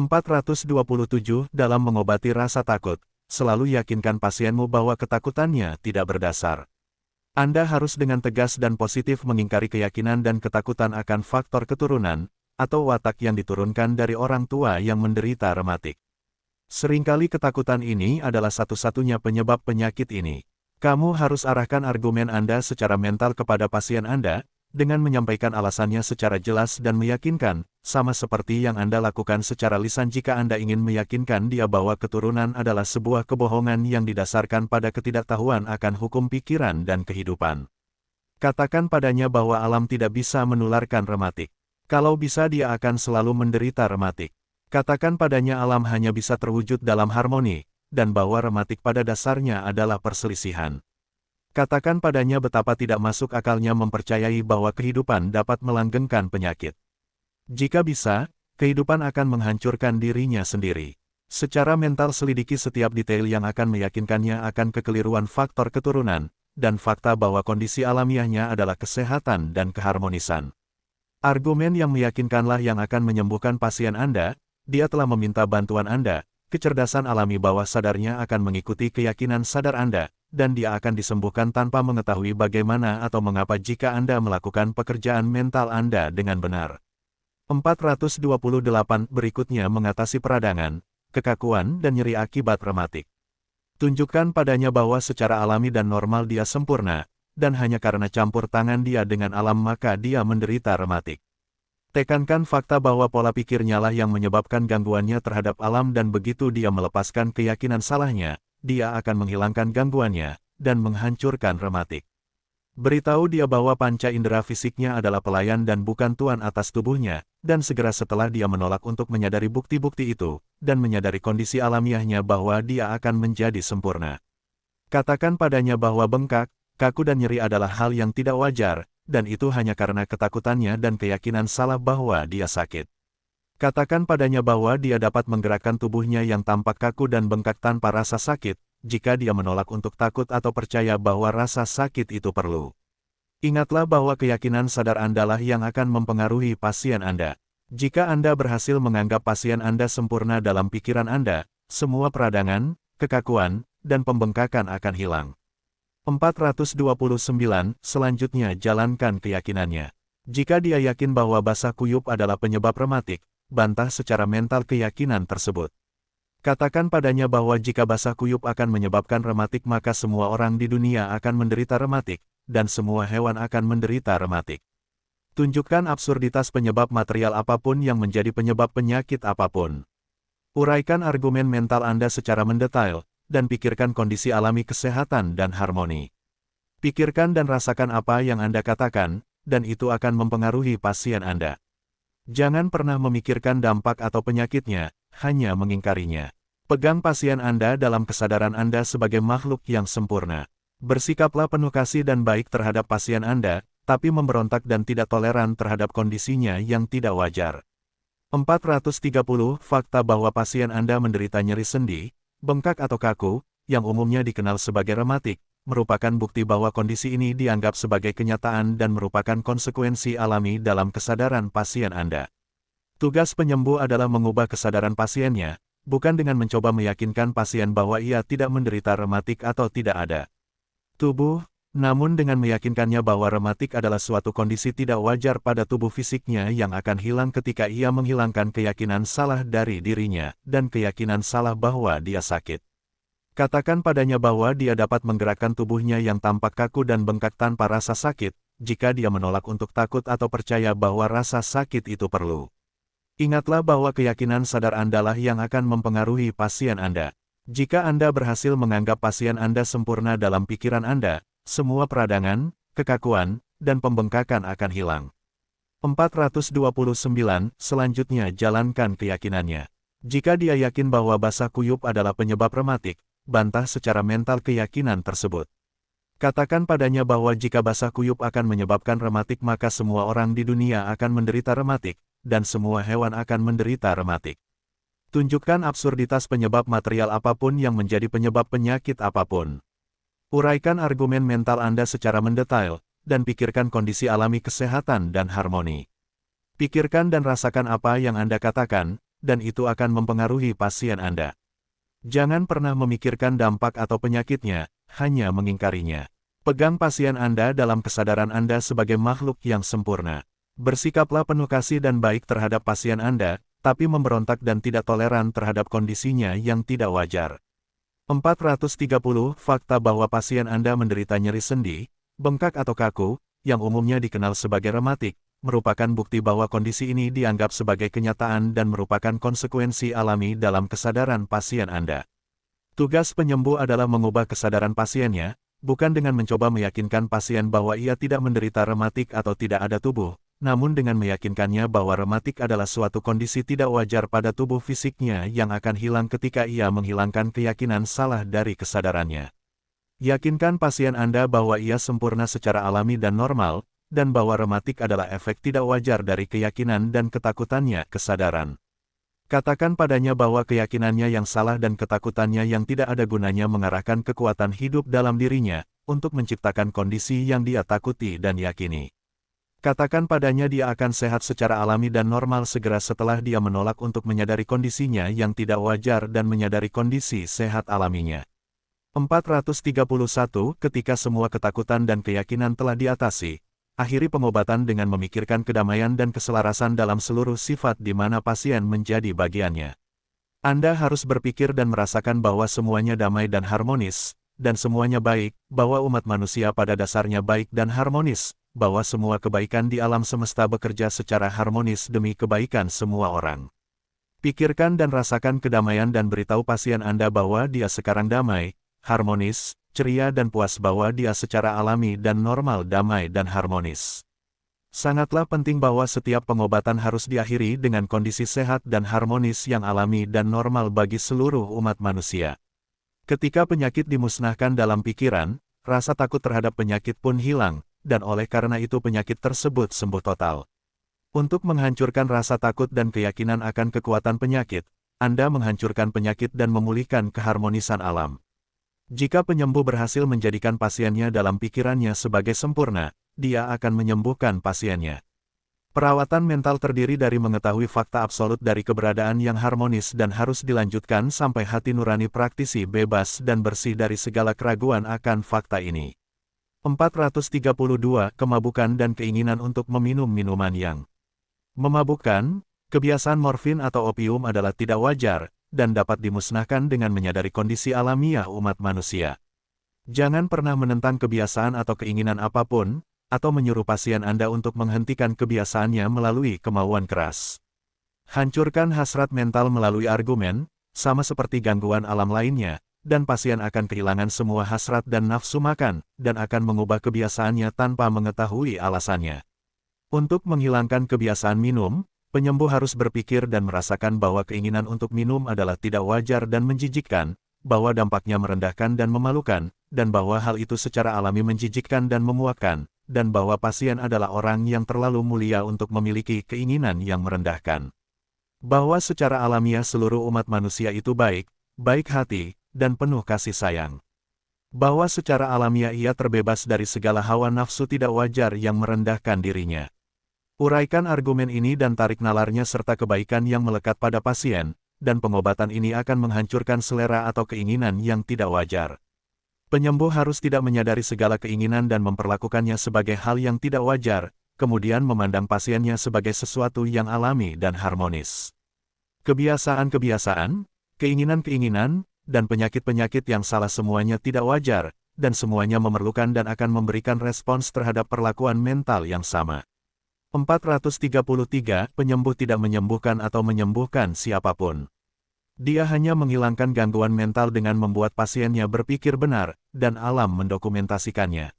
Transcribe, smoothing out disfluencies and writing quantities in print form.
427. Dalam mengobati rasa takut, selalu yakinkan pasienmu bahwa ketakutannya tidak berdasar. Anda harus dengan tegas dan positif mengingkari keyakinan dan ketakutan akan faktor keturunan, atau watak yang diturunkan dari orang tua yang menderita rematik. Seringkali ketakutan ini adalah satu-satunya penyebab penyakit ini. Kamu harus arahkan argumen Anda secara mental kepada pasien Anda, dengan menyampaikan alasannya secara jelas dan meyakinkan, sama seperti yang Anda lakukan secara lisan jika Anda ingin meyakinkan dia bahwa keturunan adalah sebuah kebohongan yang didasarkan pada ketidaktahuan akan hukum pikiran dan kehidupan. Katakan padanya bahwa alam tidak bisa menularkan rematik. Kalau bisa dia akan selalu menderita rematik. Katakan padanya alam hanya bisa terwujud dalam harmoni, dan bahwa rematik pada dasarnya adalah perselisihan. Katakan padanya betapa tidak masuk akalnya mempercayai bahwa kehidupan dapat melanggengkan penyakit. Jika bisa, kehidupan akan menghancurkan dirinya sendiri. Secara mental selidiki setiap detail yang akan meyakinkannya akan kekeliruan faktor keturunan, dan fakta bahwa kondisi alamiahnya adalah kesehatan dan keharmonisan. Argumen yang meyakinkanlah yang akan menyembuhkan pasien Anda. Dia telah meminta bantuan Anda, kecerdasan alami bawah sadarnya akan mengikuti keyakinan sadar Anda, dan dia akan disembuhkan tanpa mengetahui bagaimana atau mengapa jika Anda melakukan pekerjaan mental Anda dengan benar. 428. Berikutnya mengatasi peradangan, kekakuan dan nyeri akibat rematik. Tunjukkan padanya bahwa secara alami dan normal dia sempurna, dan hanya karena campur tangan dia dengan alam maka dia menderita rematik. Tekankan fakta bahwa pola pikirnya lah yang menyebabkan gangguannya terhadap alam dan begitu dia melepaskan keyakinan salahnya, dia akan menghilangkan gangguannya, dan menghancurkan rematik. Beritahu dia bahwa panca indera fisiknya adalah pelayan dan bukan tuan atas tubuhnya, dan segera setelah dia menolak untuk menyadari bukti-bukti itu, dan menyadari kondisi alamiahnya bahwa dia akan menjadi sempurna. Katakan padanya bahwa bengkak, kaku dan nyeri adalah hal yang tidak wajar, dan itu hanya karena ketakutannya dan keyakinan salah bahwa dia sakit. Katakan padanya bahwa dia dapat menggerakkan tubuhnya yang tampak kaku dan bengkak tanpa rasa sakit, jika dia menolak untuk takut atau percaya bahwa rasa sakit itu perlu. Ingatlah bahwa keyakinan sadar Anda lah yang akan mempengaruhi pasien Anda. Jika Anda berhasil menganggap pasien Anda sempurna dalam pikiran Anda, semua peradangan, kekakuan, dan pembengkakan akan hilang. 429. Selanjutnya jalankan keyakinannya. Jika dia yakin bahwa basah kuyup adalah penyebab rematik, bantah secara mental keyakinan tersebut. Katakan padanya bahwa jika basah kuyup akan menyebabkan rematik maka semua orang di dunia akan menderita rematik, dan semua hewan akan menderita rematik. Tunjukkan absurditas penyebab material apapun yang menjadi penyebab penyakit apapun. Uraikan argumen mental Anda secara mendetail, dan pikirkan kondisi alami kesehatan dan harmoni. Pikirkan dan rasakan apa yang Anda katakan, dan itu akan mempengaruhi pasien Anda. Jangan pernah memikirkan dampak atau penyakitnya, hanya mengingkarinya. Pegang pasien Anda dalam kesadaran Anda sebagai makhluk yang sempurna. Bersikaplah penuh kasih dan baik terhadap pasien Anda, tapi memberontak dan tidak toleran terhadap kondisinya yang tidak wajar. 430. Fakta bahwa pasien Anda menderita nyeri sendi, bengkak atau kaku, yang umumnya dikenal sebagai rematik, merupakan bukti bahwa kondisi ini dianggap sebagai kenyataan dan merupakan konsekuensi alami dalam kesadaran pasien Anda. Tugas penyembuh adalah mengubah kesadaran pasiennya, bukan dengan mencoba meyakinkan pasien bahwa ia tidak menderita rematik atau tidak ada tubuh, namun dengan meyakinkannya bahwa rematik adalah suatu kondisi tidak wajar pada tubuh fisiknya yang akan hilang ketika ia menghilangkan keyakinan salah dari dirinya, dan keyakinan salah bahwa dia sakit. Katakan padanya bahwa dia dapat menggerakkan tubuhnya yang tampak kaku dan bengkak tanpa rasa sakit, jika dia menolak untuk takut atau percaya bahwa rasa sakit itu perlu. Ingatlah bahwa keyakinan sadar Anda lah yang akan mempengaruhi pasien Anda. Jika Anda berhasil menganggap pasien Anda sempurna dalam pikiran Anda, semua peradangan, kekakuan, dan pembengkakan akan hilang. 429. Selanjutnya jalankan keyakinannya. Jika dia yakin bahwa basah kuyup adalah penyebab rematik, bantah secara mental keyakinan tersebut. Katakan padanya bahwa jika basah kuyup akan menyebabkan rematik maka semua orang di dunia akan menderita rematik, dan semua hewan akan menderita rematik. Tunjukkan absurditas penyebab material apapun yang menjadi penyebab penyakit apapun. Uraikan argumen mental Anda secara mendetail, dan pikirkan kondisi alami kesehatan dan harmoni. Pikirkan dan rasakan apa yang Anda katakan, dan itu akan mempengaruhi pasien Anda. Jangan pernah memikirkan dampak atau penyakitnya, hanya mengingkarinya. Pegang pasien Anda dalam kesadaran Anda sebagai makhluk yang sempurna. Bersikaplah penuh kasih dan baik terhadap pasien Anda, tapi memberontak dan tidak toleran terhadap kondisinya yang tidak wajar. 430 Fakta bahwa pasien Anda menderita nyeri sendi, bengkak atau kaku, yang umumnya dikenal sebagai rematik, merupakan bukti bahwa kondisi ini dianggap sebagai kenyataan dan merupakan konsekuensi alami dalam kesadaran pasien Anda. Tugas penyembuh adalah mengubah kesadaran pasiennya, bukan dengan mencoba meyakinkan pasien bahwa ia tidak menderita rematik atau tidak ada tubuh, namun dengan meyakinkannya bahwa rematik adalah suatu kondisi tidak wajar pada tubuh fisiknya yang akan hilang ketika ia menghilangkan keyakinan salah dari kesadarannya. Yakinkan pasien Anda bahwa ia sempurna secara alami dan normal, dan bahwa rematik adalah efek tidak wajar dari keyakinan dan ketakutannya kesadaran. Katakan padanya bahwa keyakinannya yang salah dan ketakutannya yang tidak ada gunanya mengarahkan kekuatan hidup dalam dirinya, untuk menciptakan kondisi yang dia takuti dan yakini. Katakan padanya dia akan sehat secara alami dan normal segera setelah dia menolak untuk menyadari kondisinya yang tidak wajar dan menyadari kondisi sehat alaminya. 431 Ketika semua ketakutan dan keyakinan telah diatasi, akhiri pengobatan dengan memikirkan kedamaian dan keselarasan dalam seluruh sifat di mana pasien menjadi bagiannya. Anda harus berpikir dan merasakan bahwa semuanya damai dan harmonis, dan semuanya baik, bahwa umat manusia pada dasarnya baik dan harmonis, bahwa semua kebaikan di alam semesta bekerja secara harmonis demi kebaikan semua orang. Pikirkan dan rasakan kedamaian dan beritahu pasien Anda bahwa dia sekarang damai, harmonis, ceria dan puas bahwa dia secara alami dan normal damai dan harmonis. Sangatlah penting bahwa setiap pengobatan harus diakhiri dengan kondisi sehat dan harmonis yang alami dan normal bagi seluruh umat manusia. Ketika penyakit dimusnahkan dalam pikiran, rasa takut terhadap penyakit pun hilang, dan oleh karena itu penyakit tersebut sembuh total. Untuk menghancurkan rasa takut dan keyakinan akan kekuatan penyakit, Anda menghancurkan penyakit dan memulihkan keharmonisan alam. Jika penyembuh berhasil menjadikan pasiennya dalam pikirannya sebagai sempurna, dia akan menyembuhkan pasiennya. Perawatan mental terdiri dari mengetahui fakta absolut dari keberadaan yang harmonis dan harus dilanjutkan sampai hati nurani praktisi bebas dan bersih dari segala keraguan akan fakta ini. 432 Kemabukan dan keinginan untuk meminum minuman yang memabukkan. Kebiasaan morfin atau opium adalah tidak wajar, dan dapat dimusnahkan dengan menyadari kondisi alamiah umat manusia. Jangan pernah menentang kebiasaan atau keinginan apapun, atau menyuruh pasien Anda untuk menghentikan kebiasaannya melalui kemauan keras. Hancurkan hasrat mental melalui argumen, sama seperti gangguan alam lainnya, dan pasien akan kehilangan semua hasrat dan nafsu makan, dan akan mengubah kebiasaannya tanpa mengetahui alasannya. Untuk menghilangkan kebiasaan minum, penyembuh harus berpikir dan merasakan bahwa keinginan untuk minum adalah tidak wajar dan menjijikkan, bahwa dampaknya merendahkan dan memalukan, dan bahwa hal itu secara alami menjijikkan dan memuakkan, dan bahwa pasien adalah orang yang terlalu mulia untuk memiliki keinginan yang merendahkan. Bahwa secara alamiah seluruh umat manusia itu baik, baik hati, dan penuh kasih sayang. Bahwa secara alamiah ia terbebas dari segala hawa nafsu tidak wajar yang merendahkan dirinya. Uraikan argumen ini dan tarik nalarnya serta kebaikan yang melekat pada pasien, dan pengobatan ini akan menghancurkan selera atau keinginan yang tidak wajar. Penyembuh harus tidak menyadari segala keinginan dan memperlakukannya sebagai hal yang tidak wajar, kemudian memandang pasiennya sebagai sesuatu yang alami dan harmonis. Kebiasaan-kebiasaan, keinginan-keinginan, dan penyakit-penyakit yang salah semuanya tidak wajar, dan semuanya memerlukan dan akan memberikan respons terhadap perlakuan mental yang sama. 433 Penyembuh tidak menyembuhkan atau menyembuhkan siapapun. Dia hanya menghilangkan gangguan mental dengan membuat pasiennya berpikir benar, dan alam mendokumentasikannya.